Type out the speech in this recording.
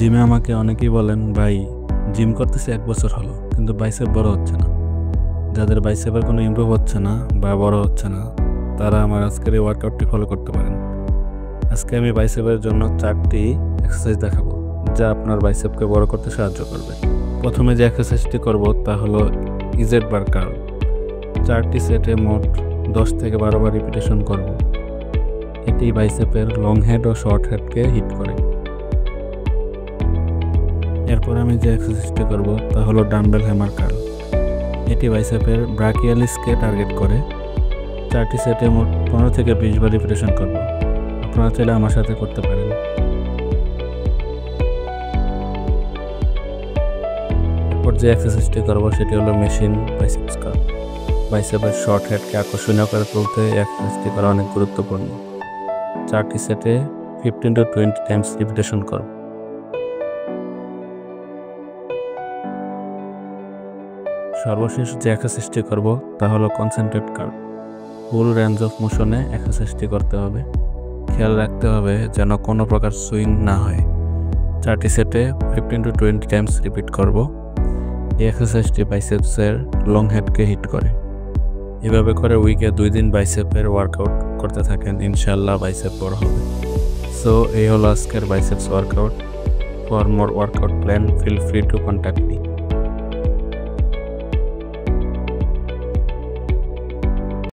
জিমে আমাকে অনেকেই বলেন, ভাই জিম করতেছি 1 বছর হলো কিন্তু বাইসেপ বড় হচ্ছে না। যাদের বাইসেপের কোনো ইমপ্রুভ হচ্ছে না বা বড় হচ্ছে না, তারা আমার আজকের এই ওয়ার্কআউটটি ফলো করতে পারেন। আজকে আমি বাইসেপের জন্য 4টি এক্সারসাইজ দেখাবো, যা আপনার বাইসেপকে বড় করতে সাহায্য করবে। প্রথমে যে এক্সারসাইজটি করব তা হলো ইজেড বার কার্ল। 4টি সেটে মোট 10 থেকে 12 বার রিপিটেশন করব। এটি বাইসেপের লং হেড ও শর্ট হেডকে হিট করে। এরপর আমি যে এক্সারসাইজটি করব তা হলো ডাম্বেল হ্যামার কার্ল। এটি বাইসেপের ব্রাকিয়ালিসকে টার্গেট করে। 4টি সেটে মোট 15 থেকে 20 বার রিপিটেশন করব। আপনারা চাইলে আমার সাথে করতে পারেন। এরপর যে এক্সারসাইজটি করব সেটি হলো মেশিন বাইসেপস কার্ল। বাইসেপের শর্ট হেডকে আকর্ষণীয় করে তুলতে এই এক্সারসাইজটি করা অনেক গুরুত্বপূর্ণ। 4টি সেটে 15 to 20 টাইমস রিপিটেশন করব। সর্বশেষ যে এক্সারসাইজটি করব তা হলো concentrate curl. Full range of মোশনে এক্সারসাইজটি করতে হবে। খেয়াল রাখতে হবে যেন কোনো প্রকার সুইং না হয়। 4টি সেটে 15 to 20 টাইমস রিপিট করব। এই এক্সারসাইজটি বাইসেপসের লং হেডকে হিট করে। এভাবে করে উইকে 2 দিন বাইসেপের ওয়ার্কআউট করতে থাকেন, ইনশাল্লাহ বাইসেপ বড় হবে। সো এই হলো আজকের biceps workout. For more workout plan feel free to contact me.